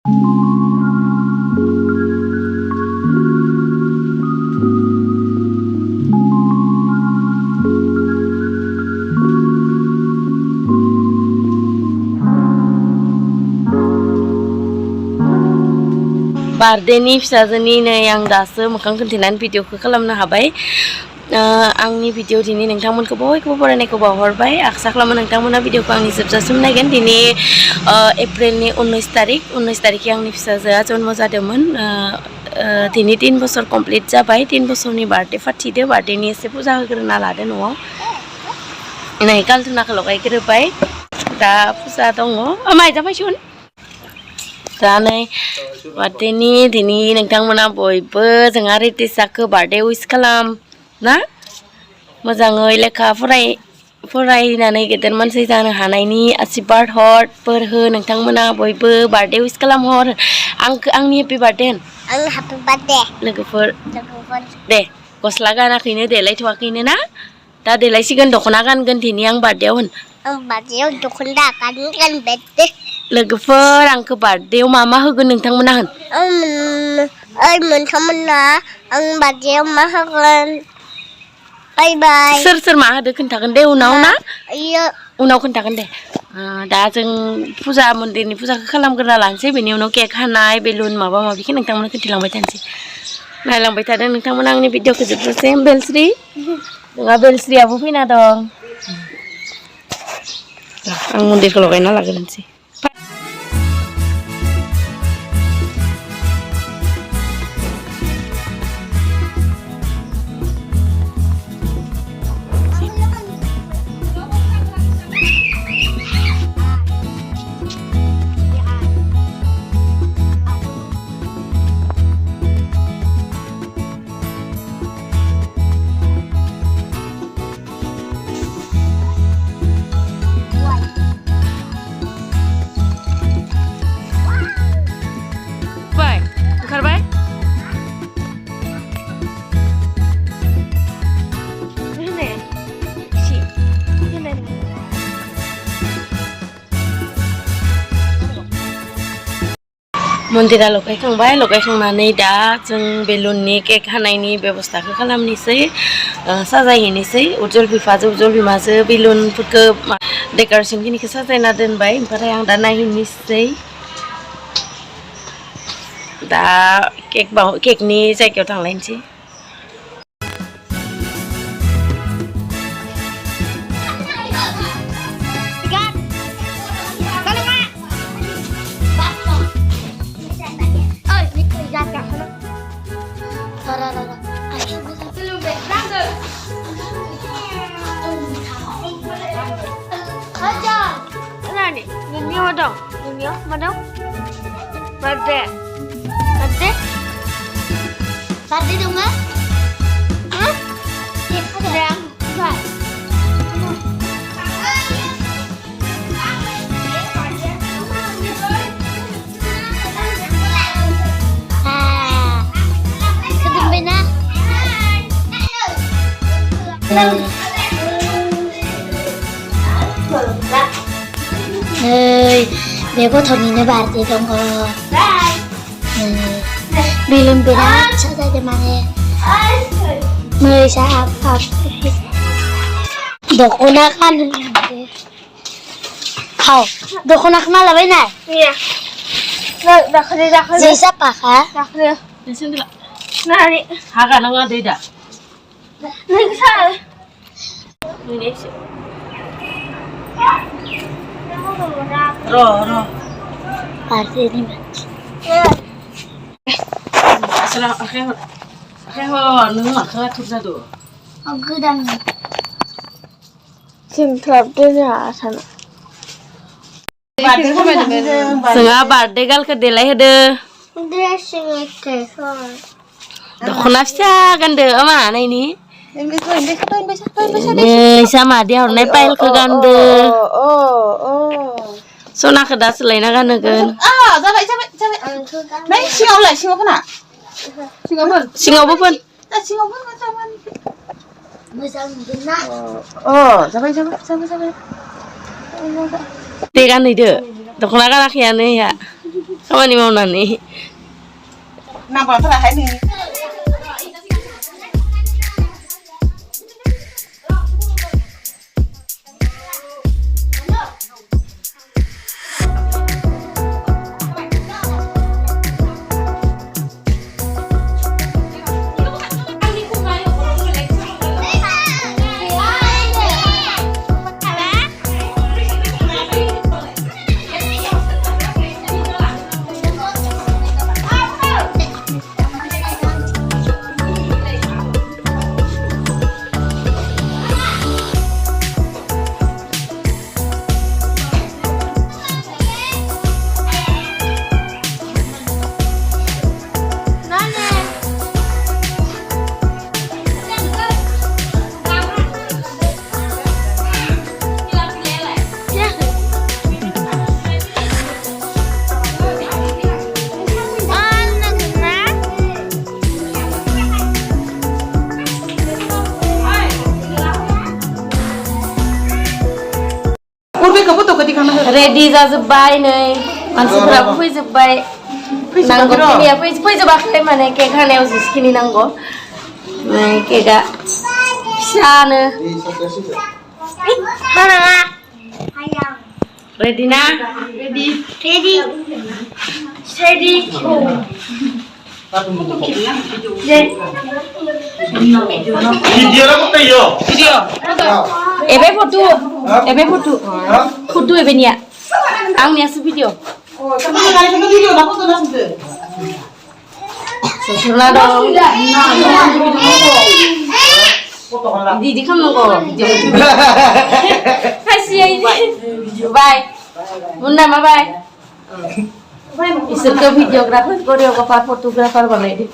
बार्थडेनि फिसाजोनि नै आं दासो मोखां खोन्थेनानै भिडिअखौ खालामनो हाबाय आंनि भिडिअ दिनै नोंथांमोनखौ बयखौबो बरायनायखौ बावहरबाय आसा खालामो नोंथांमोना भिडिअखौ आंनि जोबजासिम नायगोन दिनै एप्रिलनि 19 तारिखै आंनि फिसाजोआ जन्म जादोंमोन दिनै 3 बोसोर कमप्लिट जाबाय 3 बोसोरनि बार्थडे फाथिदो बार्थडेनि एसे फुजा होग्रोना लादो न'आव नै कालधुनाखौ लगायग्रोबाय दा फुजा दङ माइ जाबायसुन दा नै बार्थडेनि दिनै नोंथांमोना बयबो जोंहा रेडि जाखो बार्थडे उइस खालाम ना मोजाङै लेखा फरायनानै गेदेर मानसि जानो हानायनि आशीर्बाद हर बोर हो नोंथांमोना बयबो बार्थडे उइस खालाम हर आंनि हेपि बार्थडे होन आंनि हेपि बार्थडे लोगोफोर दे गस्ला गानाखैनो देलायथ'वाखैनो ना दा देलायसिगोन दख'ना गानगोन दिनै आं बार्थडेआव होन आं बार्थडेआव दख'ना गानगोन लोगोफोर आंखौ बार्थडेआव मा होगोन नोंथांमोना होन नोंथांमोना आं बार्थडेआव मा होगोन बाय बाय सोर मा होदो खोन्थागोन दे उनाव ना उनाव खोन्थागोन दे दा जों फुजा मन्दिरनि फुजाखौ खालामग्रोना लानोसै बेनि उनाव केक हानाय बेलुन माबा माबिखौ नोंथांमोना खोन्थिलांबाय थानोसै नायलांबाय थादों नोंथांमोना आंनि भिडिअखौ जोबजासिम बेलस्रि जोंहा बेलस्रियाबो फैना दं आं मन्दिरखौ लगायना लाग्रोनोसै मन्दिरा लगायखांबाय लगायखांनानै दा जों बेलुननि केक हानायनि बेबस्थाखौ खालामनोसै साजायहैनोसै उज्जवल बिमाजो बेलुनफोरखौ डेक'रेसनखिनिखौ साजायना दोनबाय ओमफ्राय आं दा नायहैनोसै दा केकनि जायगायाव थांलायनोसै Nani, Nini madam, birthday dong nggak? Hah? Yang enggak. Kedembena. Bebo Tonynya birthday dong kok. Belum berat saja demane. Bisa apa? Dokona kan. Kau, dokona kenal apa ini? Iya. Dah kerja. Siapa kah? Dah kerja. Di sini lah. Nani. Haga nggak ada ida. Nani sana. Ini sih. Roh. Birthday ini mati. Asal akhir nunggu akhir tuh satu. Aku dan. Simplap dia sana. Sengaja birthday gal ke delay ada. Dressing itu. Dukun afsa kan deh, mana ini? Sama dia orangnya pile ke gande. Sona kedas lain kan kan? Jabai. Nai singau lah, singau mana? Singau pun. Singau pun macam mana? Macam benar. Jabai. Tekan itu, dukun akan akhirnya ya. खामानि मावनानै नाम्बारफोराहाय नोंनि ready जाजोब्बाय नै मानसिफोराबो फैजोब्बाय नांगौ खिनिया फैजोबाखै माने cake हानायाव जेसेखिनि नांगौ केकआ फिसानो रेडि ना रेडि एबे फोटो एबेनिया आंनियासो भिडिअ ससुरना दं दिदि खालामनांगौ भिडिअ बाय मुन्ना मा बाय इसोरखौ भिडिअग्राफार कोरियोग्राफार फटोग्राफार बानायदो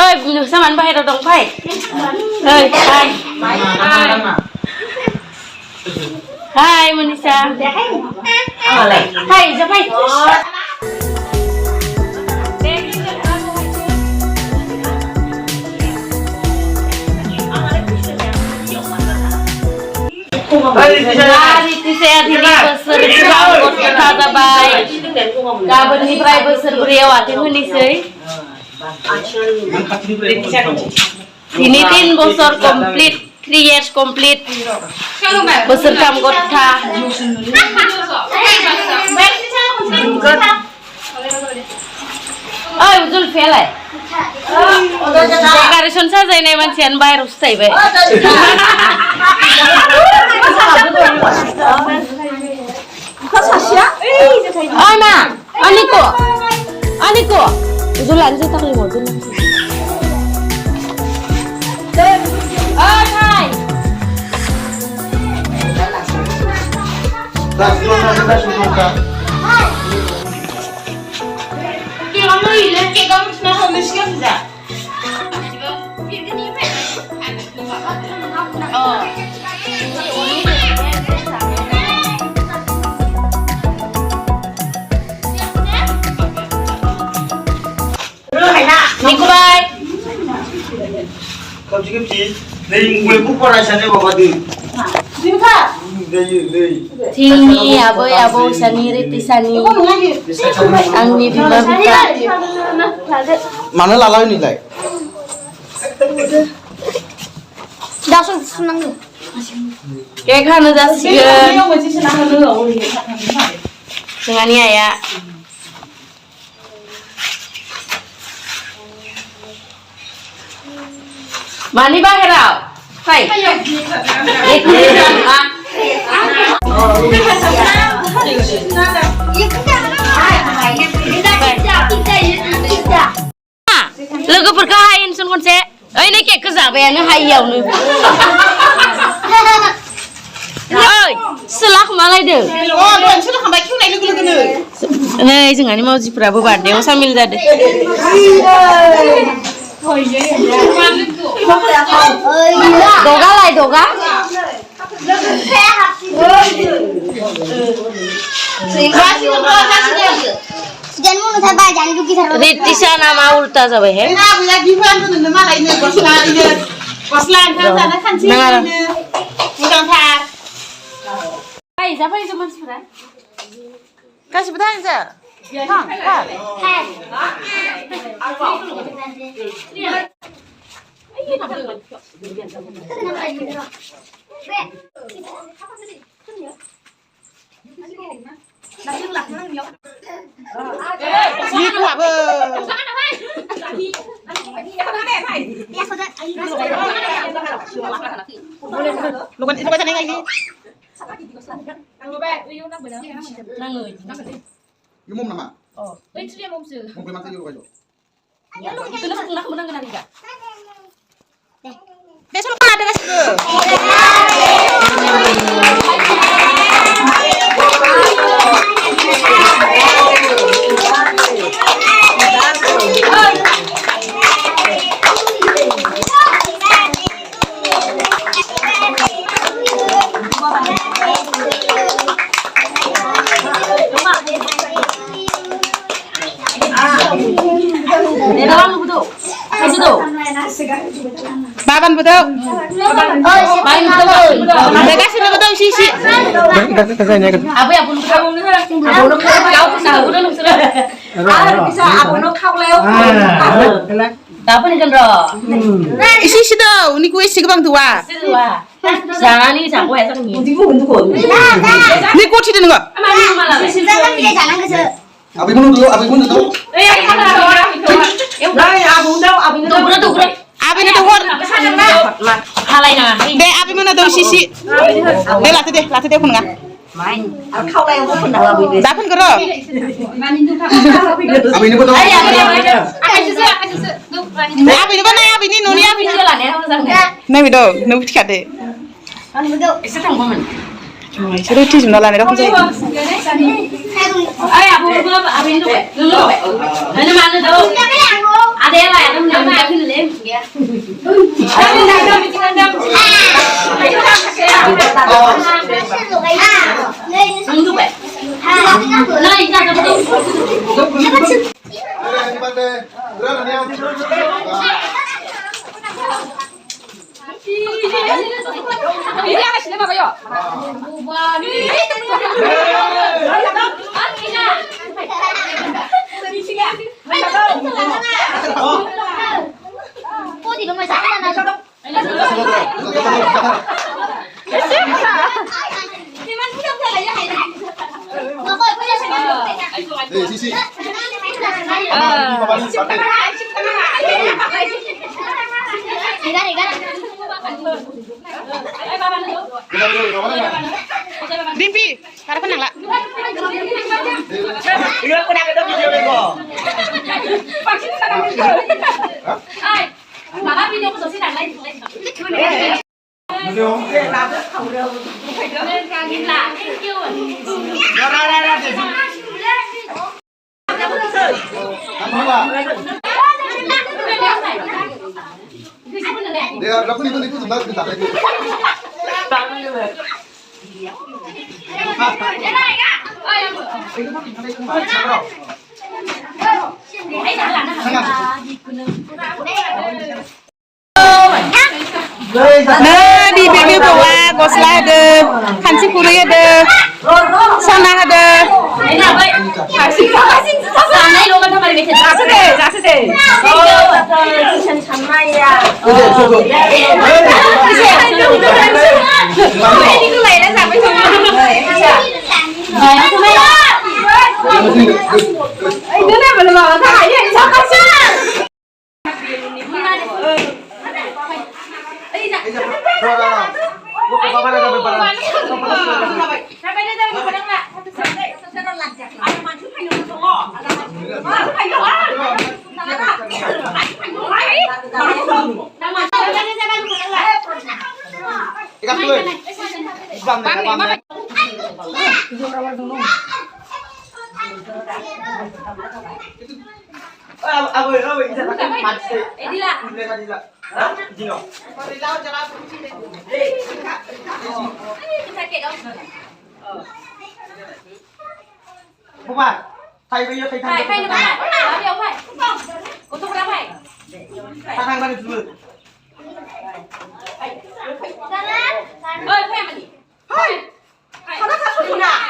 ओइ सामान बाहेराव दं फाय ओइ हाय मनीषा हाय जाबाय गाबोननिफ्राय बोसोरब्रैयाव आथिं होनोसै दिनै 3 बोसोर कमप्लीट 3 years कमप्लीट बोसोरथाम गथा ओइ उजुल फेलाय डेकोरेशन साजायनाय मानसियानो बाहेरावसो थाहैबाय ओइ मा अनिको उजुल लानोसै थाखाय मजो Nikolai. Kapsi nih mulai buka rasanya bapak di. Tinggi abo sani riti sani. Angni bima bima. Mana lalau ini lagi? Dasar senang. Kayak kan udah siap. Dengan ya. Mani baherau, hai. Logoफोरखौ हाय इनसन खनसे ओइ नै केकखौ जाबायानो हायियावनो ओइ सोलाख मालायदों सोलाखांबाय खेवनाय लोगो लोगोनो नै जोंहानि मावजिफोराबो बार्थडेआव सामिल जादों दोगा लाय दोगा रितिशा नामा उल्टा जाबाय हे 가시부터 하자. 형, 가. 이거 와봐. Lugan itu sana lagi. Yung mom naman. Wait, siya mom sir. Mom naman tayo kayo. Besok lupa ada guys. Baban betul. Ada kasih betul sisi. Apa ya pun kamu ni lah. Abu nak kau pun tahu dah lupa. Bisa abu nak kau leo. Apa ni kan ro? Sisi dah. Ini kue sih bang tua. Jangan ni jangan kau esok ni. Ini kue sih dengar. Abi mo dulu, abi mo dulu. Abi ni tuhor. Halai na. Deh abi mana tahu sisi. Deh latih deh pun enggak. Dapat kero. Abi ini betul. Abi ni mana abi ni nuni abi. Nih video, nih video deh. Suruh di sana lah, nih aku jadi. Ay, abu ni tu. Mana mana tu? Ada lah, ada mana ada ni lem. Sisi. Dimpi, karena penang lah. Dia berapa itu sebentar kita lagi. Nah, di baby bawa gosla ada, kanci puri ada, sana ada. Ikan dulu. Bang, bang. Bukan. Thay bây giờ thay thay. Thay nữa bạn. Đó điều phải. Có thuốc đâu phải. Thay bao nhiêu dulu. Ơi, phải mà nhỉ. Thôi. Sao nó thật không nào?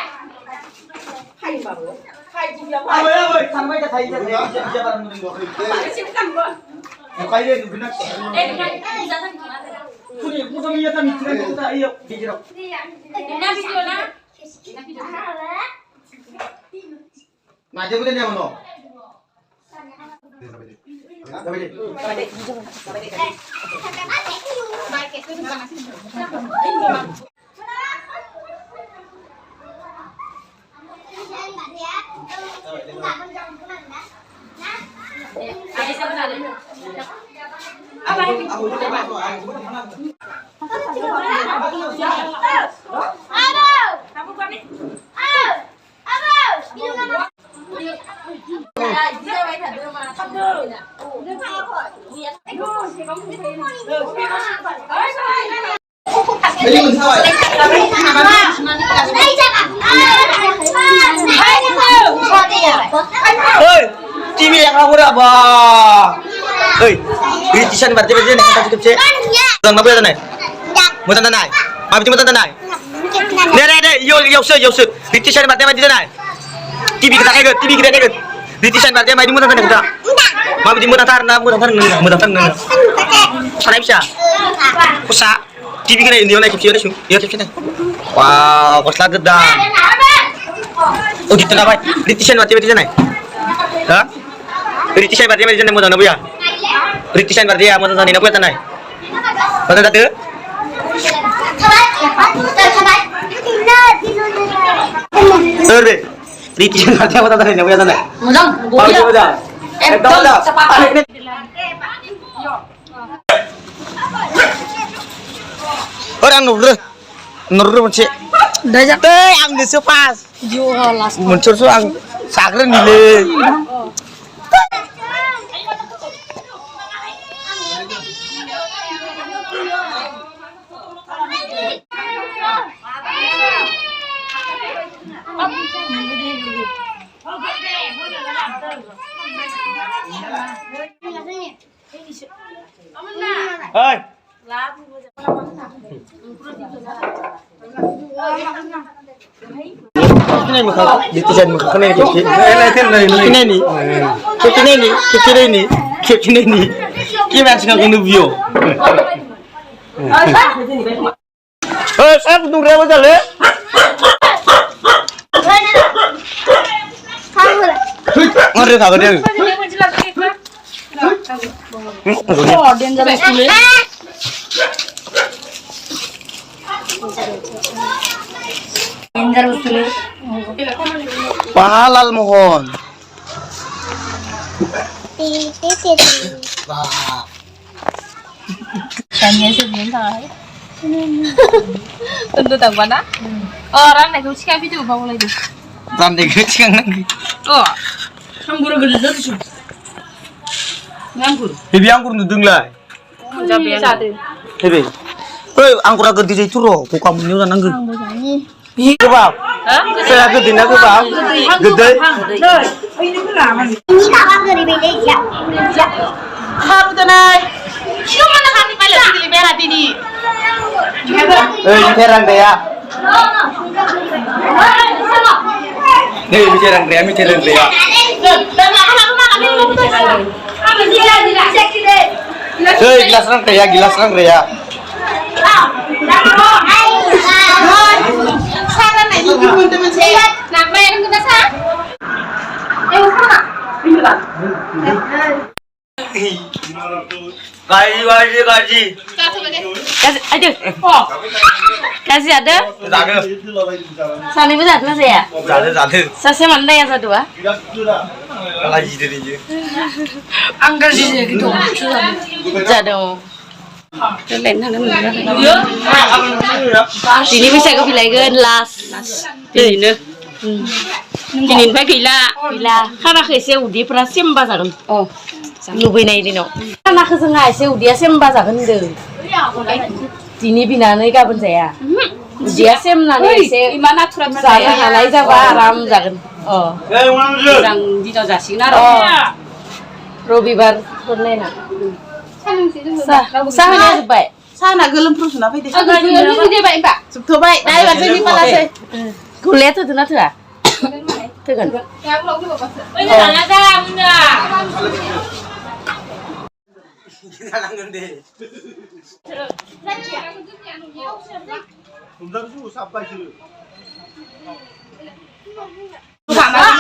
Macam mana yang mana? Oi, TV yang aku dah bah. Oi, kritisan berarti berarti nih kita cukup sih. Tentang apa tadi? Mau tentang nai? Mau bicara tentang nai? Nih, yo se. Kritisan berarti berarti nai? TV kita kaget, kritisan berarti berarti mau tentang kita? Mau bicara tentang nai? Sana bisa? Kusa. TV kita ini orang kecil itu, ya kecil nih. Wow, kos lagi dah. Oh gitu nggak baik. Kritisan berarti nai? Hah? Kritisan berarti nai mau tentang apa ya? Kritisan berarti ya mau tentang ini apa ya nai? Mau tentang tu? Terbe. Kritisan berarti apa tentang ini apa ya nai? Mudang, Mudah. Dah. Orang nur macam. Dah jatuh, ang disupas. Muncul ang sakren nile. Hei. Ini muka, ditijan muka kena ni. Kini ni. Kita cakap kena view. Saya tunggu apa jalan? Ngeri tak ada? Pahalal mohon. Tentu tak mana? Orang nak kau cakap itu bawa lagi. Rantai kecil lagi. Oh, anggur gede tu. Anggur. Hebi anggur nudung lah. Jabai satu. Hebi. Hei, anggur agak di situ roh. Kau kamu ni orang anggur. Iya bang. Saya agak dina ke bang. Gede. Ini kawan dari beda ya. Kamu tenang. Cuma nak kami malah pilih merah ini. Bicara dia. Nih bicara dia. Gilas rang dia. Sana nak ikut teman-teman saya. Nak main kita sah? Gaji. Kasih, aduh. Kasih ada? Ada. Sani besar nasi ya? Ada. Saya mana yang satu ah? Gaji dari je. Anggar je gitu. Jadong. Lên thằng thì đi mới sẽ có bị lấy gần last thì nữa thì nhìn phải kỳ lạ khana khởi xe udi pra xem ba giờ lu bên này đi nó khana khởi sang ngày xe udi xem ba giờ gần được thì ni bị nào này cả bên xe dia xem là này xe Imana kurang saya halai ra ba ram giờ gần Kurang di jauh jasing naro. Robibar tuần này nè sao này được vậy Sana gelem terus kenapa itu? Agak ini dia baik pak. Subto baik. Dari macam ni malah saya. kuliah tuh tuh nggak tuh Tegan. Ôi là ra ra mình à.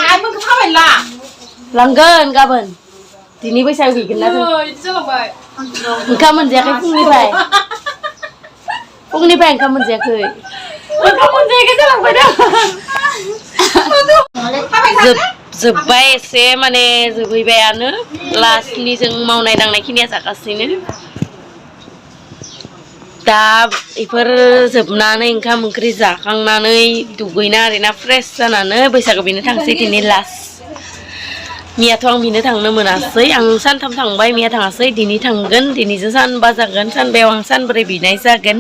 Ai muốn khóc mình là. Langgan gaban. Dini Fisajwa bikin lah. Itu loh bay. Kamu menjaga pung ni bay. Pung ni bay kamu menjaga. Kamu jaga jalan bay dah. Jabai se mane Jabai bayanu. Last ni jeng mau naik dang naik kini aja kasih दा इफोर जोबनानै ओंखाम ओंख्रि जाखांनानै दुगैना ओरैना fresh जानानै बैसागो बिनो थांसै दिनै लास्ट मियाथ' आं बिनो थांनो मोनासै आं सानथाम थांबाय मिया थाङासै दिनै थांगोन दिनैजों सानबा जागोन सानबायाव आं सानब्रै बिनाय जागोन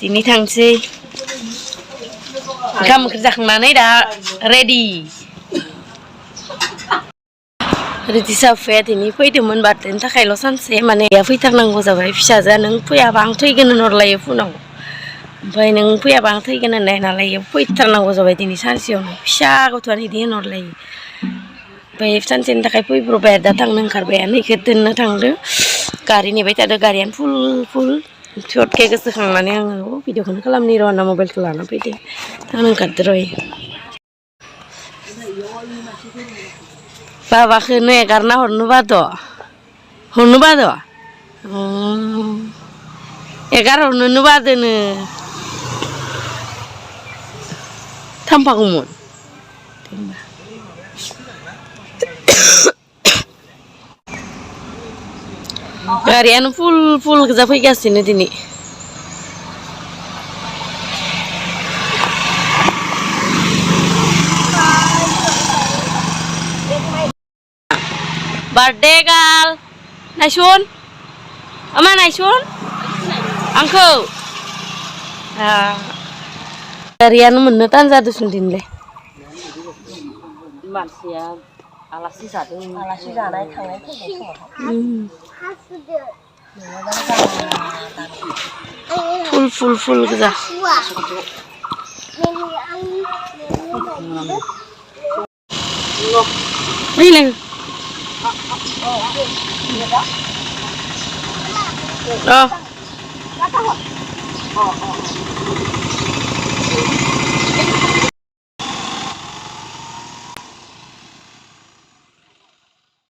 दिनै थांसै ओंखाम ओंख्रि जाखांनानै दा रेडि रेडि जाफाया दिनै फैदोंमोन बार्थडेनि थाखायल' सानसे माने फैथारनांगौ जाबाय फिसाजोआ नों फैयाबा आं थैगोन होनहरलायो फुनाव ओमफ्राय नों फैयाबा आं थैगोन होननाय नालाय फैथारनांगौ जाबाय दिनै सानसेयावनो फिसा गथ'आनो बिदि होनहरलायो ओमफ्राय सानसेनि थाखाय फैब्रबाय दा थांनो ओंखारबायानो इखौ दोननो थांदो गारि नेबाय थादो गारियानो फुल सर्टके गोसोखांनानै आङो भिडिअखौनो खालामनि र' होनना मबाइलखौ लाना फैदो थांनो ओंखारदो र' बाबाखौनो एगारना हरनो बाद' एगार हरनोनो बादोनो थांफागौमोन गारियानो फुल गोजा फैगासिनो दिनै Birthday gal, Naisun, ama Naisun, angko, Darian menetan satu sundin le. Manusia alasi satu naik tangan full kita. Ini Oh.